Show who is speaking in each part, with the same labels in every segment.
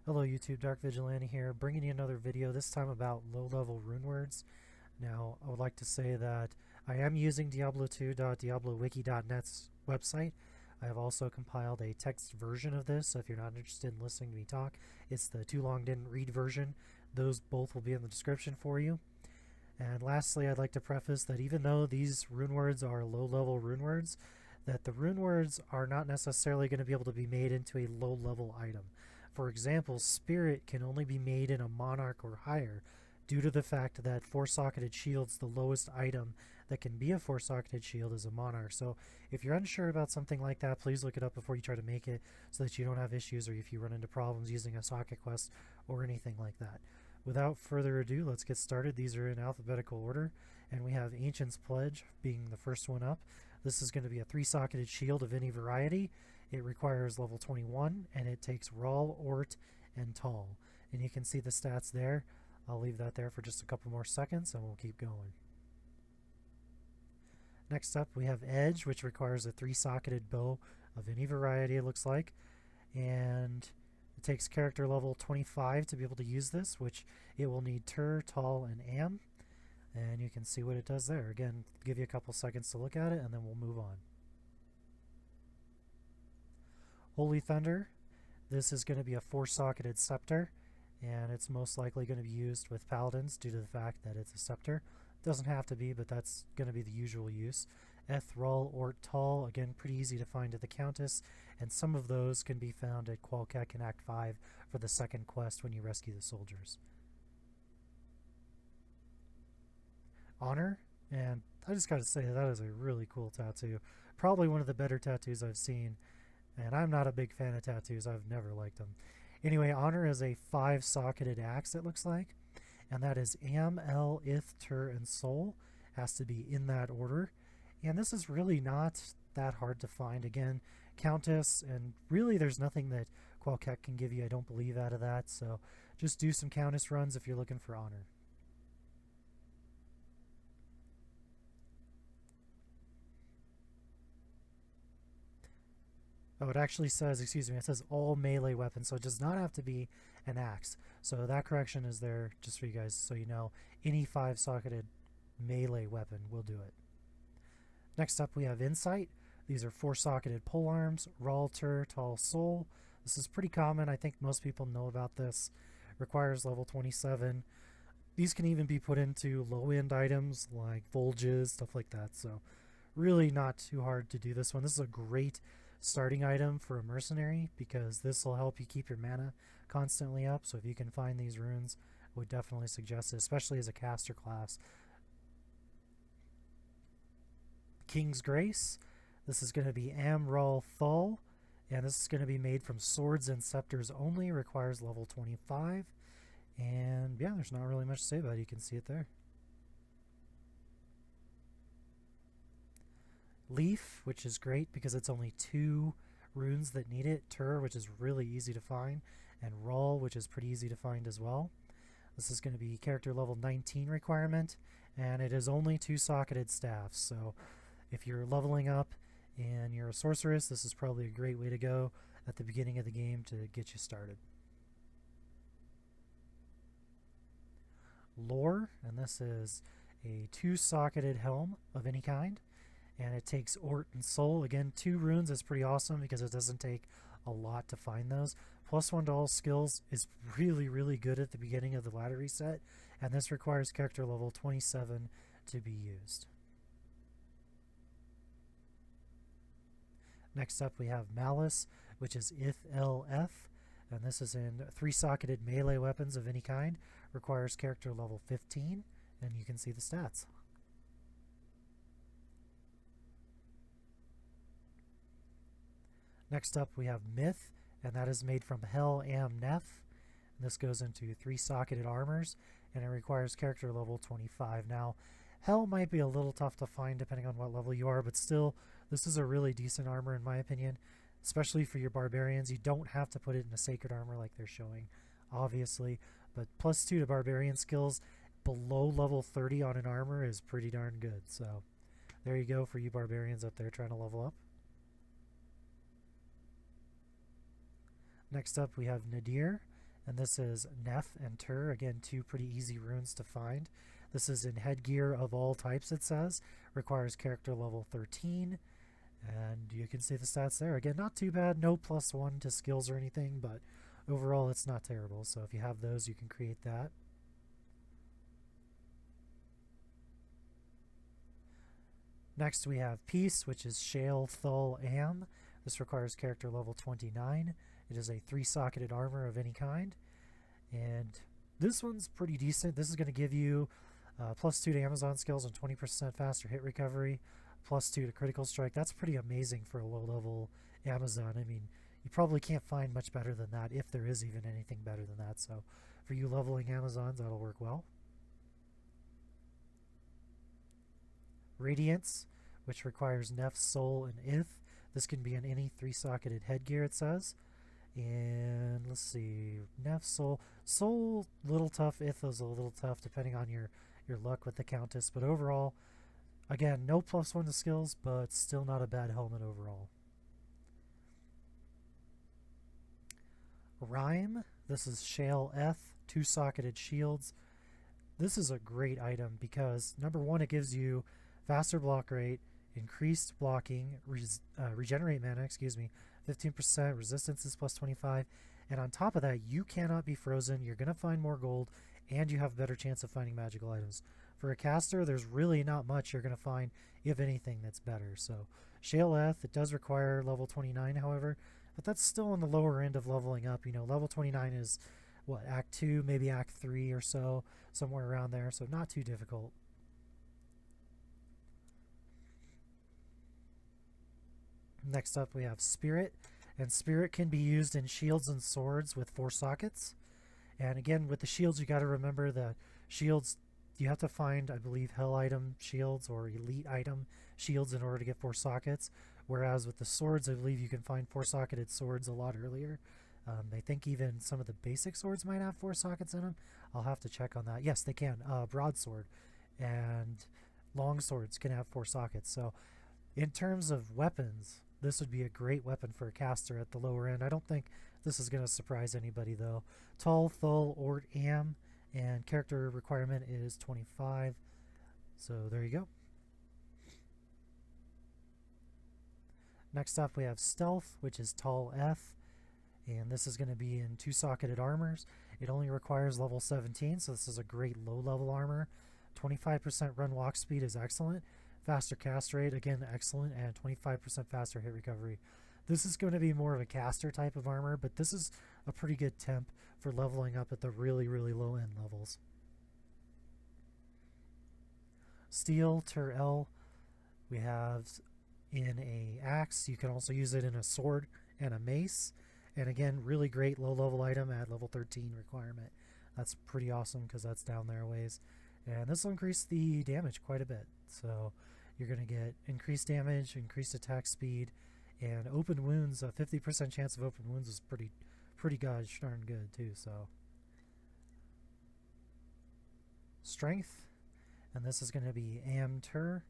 Speaker 1: Hello YouTube, Darc Vigilante here, bringing you another video, this time about low-level runewords. Now, I would like to say that I am using Diablo2.diablowiki.net's website. I have also compiled a text version of this, so if you're not interested in listening to me talk, it's the too long didn't read version. Those both will be in the description for you. And lastly, I'd like to preface that even though these runewords are low-level runewords, that the runewords are not necessarily going to be able to be made into a low-level item. For example, Spirit can only be made in a Monarch or higher, due to the fact that four-socketed shield's the lowest item that can be a four-socketed shield is a Monarch. So if you're unsure about something like that, please look it up before you try to make it so that you don't have issues or if you run into problems using a socket quest or anything like that. Without further ado, let's get started. These are in alphabetical order, and we have Ancient's Pledge being the first one up. This is going to be a three-socketed shield of any variety. It requires level 21, and it takes Rahl, Ort, and Thal. And you can see the stats there. I'll leave that there for just a couple more seconds, and we'll keep going. Next up, we have Edge, which requires a three-socketed bow of any variety, it looks like. And it takes character level 25 to be able to use this, which it will need Tur, Thal, and Am. And you can see what it does there. Again, give you a couple seconds to look at it, and then we'll move on. Holy Thunder. This is going to be a four-socketed scepter, and it's most likely going to be used with paladins due to the fact that it's a scepter. It doesn't have to be, but that's going to be the usual use. Rahl, Ort, Thal, again, pretty easy to find at the Countess, and some of those can be found at Qualcac in Act 5 for the second quest when you rescue the soldiers. Honor, and I just gotta say that is a really cool tattoo. Probably one of the better tattoos I've seen, and I'm not a big fan of tattoos. I've never liked them. Anyway, Honor is a five-socketed axe, it looks like, and that is Am, El, Ith, Tur, and Sol. Has to be in that order, and this is really not that hard to find. Again, Countess, and really there's nothing that Qualcac can give you, I don't believe, out of that, so just do some Countess runs if you're looking for Honor. Oh, it actually says, excuse me, it says all melee weapons, so it does not have to be an axe. So that correction is there just for you guys so you know. Any five-socketed melee weapon will do it. Next up we have Insight. These are four-socketed polearms, Rahl, Tur, Thal, Sol. This is pretty common. I think most people know about this. Requires level 27. These can even be put into low-end items like Volges, stuff like that. So really not too hard to do this one. This is a great starting item for a mercenary because this will help you keep your mana constantly up. So if you can find these runes, I would definitely suggest it, especially as a caster class. King's Grace. This is going to be Am, Rahl, Thal, and this is going to be made from swords and scepters only. Requires level 25, and yeah, there's not really much to say about it. You can see it there. Leaf, which is great because it's only two runes that need it. Tur, which is really easy to find, and Rahl, which is pretty easy to find as well. This is going to be character level 19 requirement, and it is only two-socketed staffs. So if you're leveling up and you're a sorceress, this is probably a great way to go at the beginning of the game to get you started. Lore, and this is a two-socketed helm of any kind. And it takes Ort and Sol. Again, two runes is pretty awesome because it doesn't take a lot to find those. +1 to all skills is really, really good at the beginning of the ladder reset, and this requires character level 27 to be used. Next up we have Malice, which is Ith-El-F, and this is in three-socketed melee weapons of any kind. Requires character level 15, and you can see the stats. Next up we have Myth, and that is made from Hel, Am, Neph. And this goes into three-socketed armors, and it requires character level 25. Now, Hel might be a little tough to find depending on what level you are, but still, this is a really decent armor in my opinion, especially for your barbarians. You don't have to put it in a sacred armor like they're showing, obviously, but +2 to barbarian skills below level 30 on an armor is pretty darn good. So there you go for you barbarians up there trying to level up. Next up we have Ndir, And this is Nef and Tur, again, two pretty easy runes to find. This is in headgear of all types, it says. Requires character level 13. And you can see the stats there. Again, not too bad. No +1 to skills or anything, but overall it's not terrible. So if you have those, you can create that. Next we have Peace, which is Shale Thul Am. This requires character level 29. It is a 3-socketed armor of any kind. And this one's pretty decent. This is going to give you +2 to Amazon skills and 20% faster hit recovery, +2 to critical strike. That's pretty amazing for a low-level Amazon. I mean, you probably can't find much better than that, if there is even anything better than that. So for you leveling Amazons, that'll work well. Radiance, which requires Nef, Soul, and Ith. This can be in any 3-socketed headgear, it says. And let's see, Nef, Soul. Soul, little tough. Ith is a little tough, depending on your luck with the Countess. But overall, again, no +1 to skills, but still not a bad helmet overall. Rhyme, this is Shale Eth, 2-socketed shields. This is a great item because, number one, it gives you faster block rate, increased blocking, regenerate mana, 15%, resistance is +25, and on top of that, you cannot be frozen, you're going to find more gold, and you have a better chance of finding magical items. For a caster, there's really not much you're going to find, if anything, that's better. So, Shale Eth, it does require level 29, however, but that's still on the lower end of leveling up. You know, level 29 is, what, Act 2, maybe Act 3 or so, somewhere around there, so not too difficult. Next up we have Spirit, and Spirit can be used in shields and swords with 4 sockets. And again, with the shields, you got to remember that shields, you have to find, I believe, hell item shields or elite item shields in order to get 4 sockets. Whereas with the swords, I believe you can find 4-socketed swords a lot earlier. I think even some of the basic swords might have 4 sockets in them. I'll have to check on that. Yes, they can. Broadsword and long swords can have 4 sockets. So in terms of weapons, this would be a great weapon for a caster at the lower end. I don't think this is going to surprise anybody, though. Tall, Thul, Ort, Am, and character requirement is 25. So there you go. Next up we have Stealth, which is Tall F, and this is going to be in 2-socketed armors. It only requires level 17, so this is a great low-level armor. 25% run walk speed is excellent. Faster cast rate, again, excellent, and 25% faster hit recovery. This is going to be more of a caster type of armor, but this is a pretty good temp for leveling up at the really, really low-end levels. Steel, Tyrell, we have in a axe. You can also use it in a sword and a mace. And again, really great low-level item at level 13 requirement. That's pretty awesome because that's down there a ways. And this will increase the damage quite a bit. So you're going to get increased damage, increased attack speed, and open wounds. A 50% chance of open wounds is pretty gosh darn good too. So strength, and this is going to be Am Tur,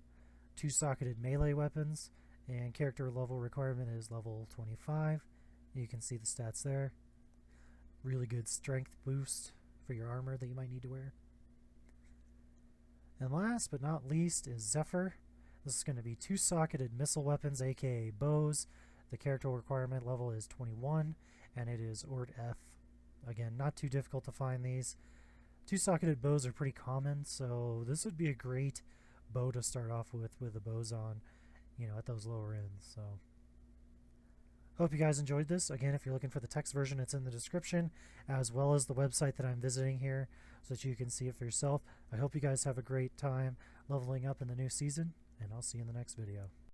Speaker 1: 2-socketed melee weapons, and character level requirement is level 25. You can see the stats there. Really good strength boost for your armor that you might need to wear. And last but not least is Zephyr. This is going to be 2-socketed missile weapons, aka bows. The character requirement level is 21, and it is Ort F. Again, not too difficult to find these. 2-socketed bows are pretty common, so this would be a great bow to start off with the bows on, you know, at those lower ends. So hope you guys enjoyed this. Again, if you're looking for the text version, it's in the description, as well as the website that I'm visiting here, so that you can see it for yourself. I hope you guys have a great time leveling up in the new season, and I'll see you in the next video.